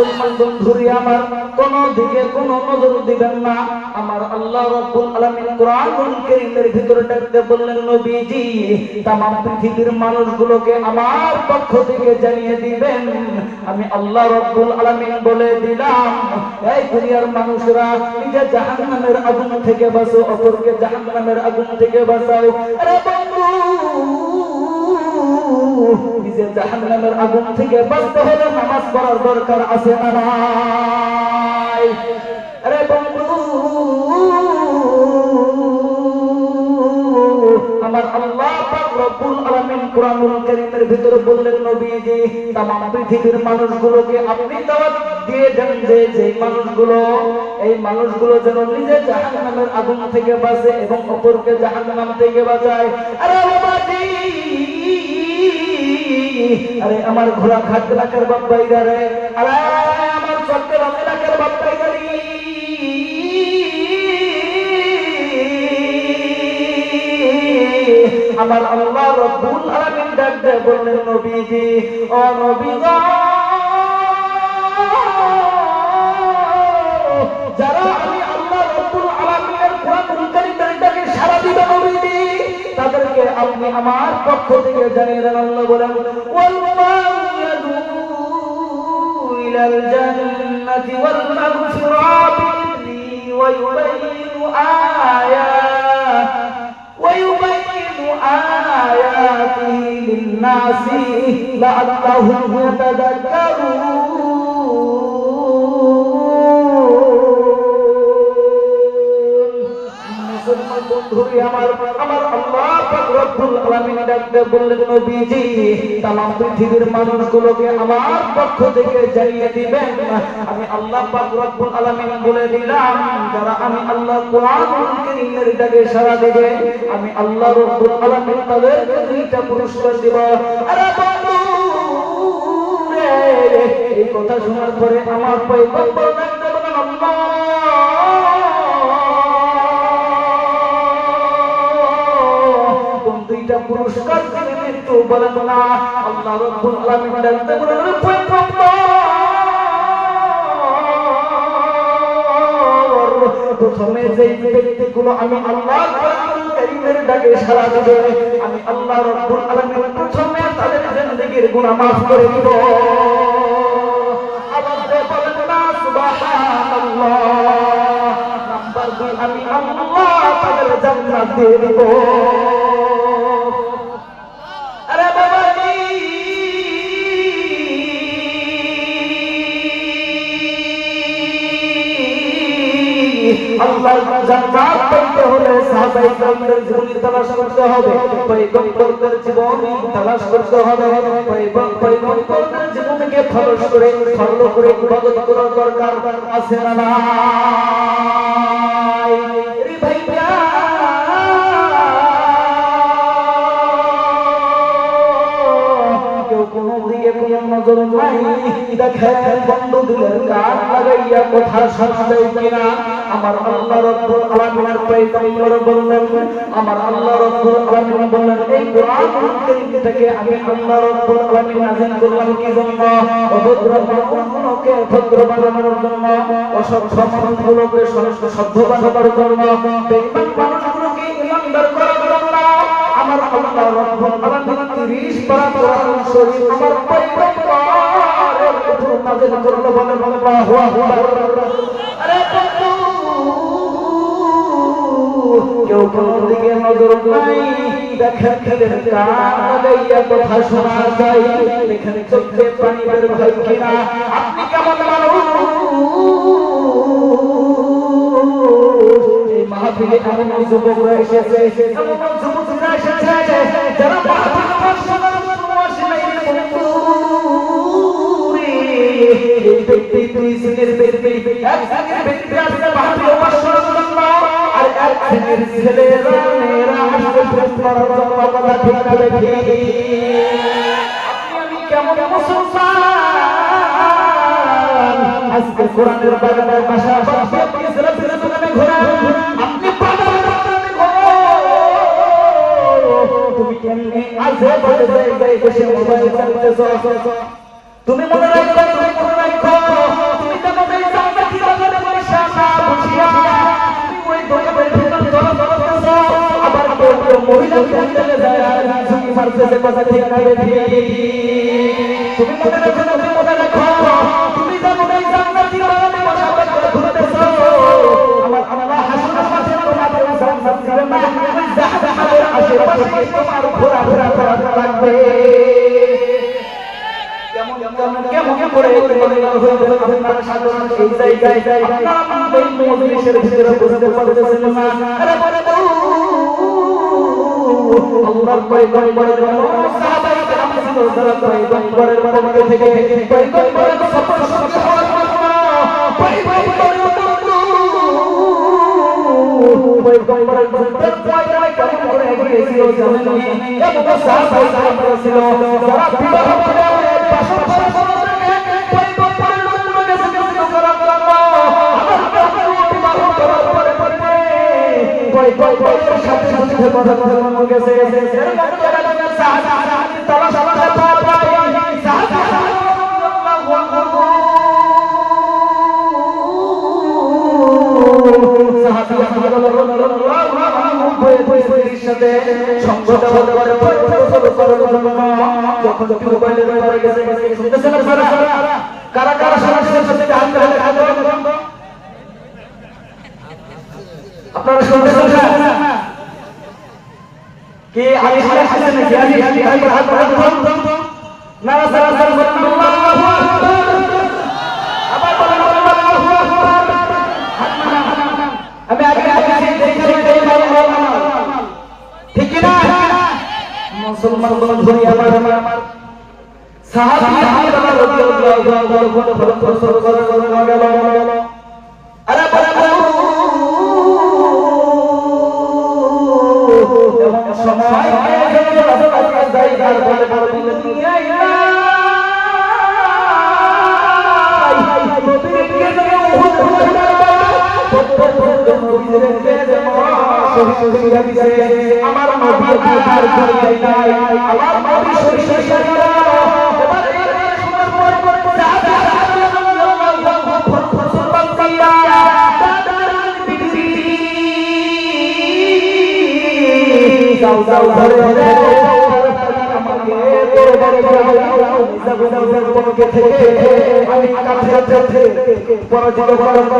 মুসলমান বন্ধুরি আমার, কোন দিকে কোন নজর দিবেন না। আমার আল্লাহ রাব্বুল আলামিন কোরআনুল কারীমের ভিতরে ডাকতে বললেন, নবীজি তাম পৃথিবীর মানুষগুলোকে আমার পক্ষ থেকে জানিয়ে দিবেন, আমি আল্লাহ রাব্বুল আলামিন বলে দিলাম, এই দুনিয়ার মানুষরা নিজে জাহান্নামের আগুন থেকে বাঁচো, অপরকে জাহান্নামের আগুন থেকে বাঁচাও। আরে বন্ধু, নিজে জাহান্নামের আগুন থেকে বাঁচতে হলে নামাজ পড়ার দরকার আছে না নাই? আরে বন্ধু, আমার আল্লাহ পাক রব্বুল আলামিন কোরআনুল কারীমের ভিতরে বললেন, নবীজি তাম পৃথিবীর মানুষগুলোকে আপনি দাওয়াত দিয়ে দেন যে মানুষগুলো, এই মানুষগুলো যেন নিজে জাহান্নামের আগুন থেকে বাঁচে এবং অপরকে জাহান্নাম থেকে বাঁচায়। আরে বাবাজি, আরে আমার ঘোড়াঘাট এলাকার বাপ্পাইরা রে, আরে আমার চট্টগ্রাম এলাকার বাপ্পাইরা রে, আমার আল্লাহ রাব্বুল আলামিন ডাক দিয়ে বললেন, নবীজি ও নবী গো, যারা আমি আল্লাহ রাব্বুল আলামিনের কোরআনুল কারীমটাকে সাড়া দিবে নবীজি, তাদেরকে আপনি আমার পক্ষ থেকে জানিয়ে দেন। আল্লাহ বলেন, ওয়াল্লাহু ইয়াদউ ইলাল জান্নাতি ওয়াল মাগফিরাতি ওয়া ইউবাইয়িনু আয়াতিহি লিন-নাসি লাআল্লাহুম ইয়াতাযাক্কারুন। মুসলমান বন্ধুরি আমার, আমার আল্লাহ পাক রব্বুল আলামিন ডাকতে বললেন, নবীজি তাম পৃথিবীর মানুষগুলোকে আমার পক্ষ থেকে জানিয়ে দিবেন, আমি আল্লাহ পাক রব্বুল আলামিন বলে দিলাম, যারা আমি আল্লাহ কোরআনুল কারীমের ডাকে সাড়া দেবে, আমি আল্লাহ রব্বুল আলামিন তাদেরকে দুইটা পুরস্কার দেব। আরে বন্ধু রে, এই কথা শোনার পরে আমার পয়গম্বর ডাকতে বলেন, আল্লাহ দুইটা পুরস্কার দিবেন একটু বলেন না। আল্লাহ রাব্বুল আলামিন ডাকতে বলেন, প্রথমে যে ব্যক্তিগুলো আমি আল্লাহ কোরআনুল কারীমের ডাকে সাড়া দেবে, আমি আল্লাহ রাব্বুল আলামিন প্রথমে তাদের জিন্দেগীর গুনাহ মাফ করে দিব। আবার বলেন না সুবহানাল্লাহ। নাম্বার 2, আমি আল্লাহ তাদের জান্নাত দিয়ে দিব। আল্লাহর জান্নাত পেতে হলে সাহাবায়ে কেরামদের জীবনী তালাশ করতে হবে, পয়গম্বরদের জীবনী তালাশ করতে হবে, পয়গম্বরদের জীবনকে ফলো করে ইবাদত করার দরকার আছে না নাই? রে ভাইয়া, কেউ কোনো দিকে কোনো নজর নাই, দেখেন বন্ধ দিলের কান লাগাইয়া কথা শোনাবে কিনা। আমার আল্লাহ রাব্বুল আলামিনের পয়গম্বর বললেন, আমার আল্লাহ রাব্বুল আলামিন বললেন, এই কোরআনুল কারীম থেকে আমি আল্লাহ রাব্বুল আলামিন নাযিল করলাম কি জন্য? অভদ্র মানুষগুলোকে ভদ্র বানানোর জন্য, অসভ্য মানুষগুলোকে সভ্য বানানোর জন্য, বেঈমান মানুষগুলোকে ঈমানদার করার জন্য। আমার আল্লাহ রাব্বুল আলামিন 30 পারা কোরআন শরীফ আমার পয়গম্বরের উপর নাযিল করলো। বলে আল্লাহু আকবার। আরে বন্ধু, কেউ কোনো দিকে নজর নাই, দেখেন খেলের কান লাগাইয়া কথা শোনা যায়, এখানে চোখে পানি বের হয় কিনা। আপনি কেমন মানুষ? এই মাহফিলে এমন যুবকরা এসেছে, এমন যুবকরা এসেছে যারা মাহফিলে বসার সময় নাই। এই ব্যক্তি দুই শ্রেণীর ব্যক্তি, এক শ্রেণীর ব্যক্তি আসলে মাহফিলে বসার জন্য, আর এক শ্রেণীর ছেলেরা মেয়েরা আসলে প্রেম করার জন্য। কথা ঠিক না ঠিক? আপনি আমি কেমন মুসলমান? আজকে কোরআনের বাগানের পাশাপাশি আপনি সেলফির দোকানে ঘোরেন, আপনি পাগলের দোকানে ঘোরেন, তুমি কেমনে আজে বাজে জায়গায় বসে মোবাইল চালাতেছো? তুমি মনে রাখো, প্যান্ডেলে যায় আর ঝুঁকি মারতেছে কথা ঠিক না বেঠিক তুমি মনে রাখো তুমি যেমন এই জান্নাতি বাগানে বসবাস করে ঘুরতেছো আমার আল্লাহ হাসরের মাঠে তোমাদের জান্নাত দিবে না জাহান্নামের আশেপাশে তোমার ঘোরাফেরা করা লাগবে কেমন করে আপনার সাধারণ এই জায়গায় আপনারা এই মজলিসের ভিতরে বসতে পারতেছেন না আরে বলে আল্লাহর পয়গম্বরের সাহাবায়ে কেরাম ছিল যারা পয়গম্বরের পক্ষ থেকে পয়গম্বরের সফর সঙ্গে হওয়ার জন্য পয়গম্বরের সুন্নাত পয়গামে কেমন করে এগিয়েছিল জানেন এত সাহাবায়ে কেরাম ছিল যারা বিবাহ করে কারা কারা সরাসরি আপনারা শুনতেছেন কি আমি হাসছেন নাকি আমি হাত না সারা সারা আল্লাহু আকবার আবার বলেন আল্লাহু আকবার আমি আগে দেখি ঠিক কি না মুসলমান বন্ধুরা আমার সাহাবী রাদিয়াল্লাহু আনহু গেল আরে সময় হয়ে গেল রাসূলের জায়গার বলে দুনিয়া নবীকে যখন উহুদ আমার নবী আর করে নাই আমার নবী শরীর যাও ঘরে আমাকে তোমাকে থেকে আমি কাছে পরাজিত করার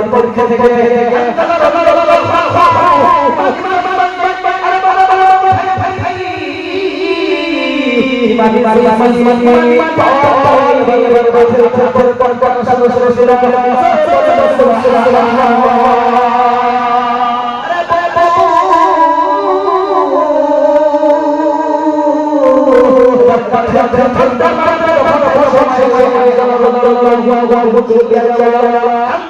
পক্ষে থেকে ঠান্ডা মারতে যখন সময় হয়ে গেল আল্লাহু আকবার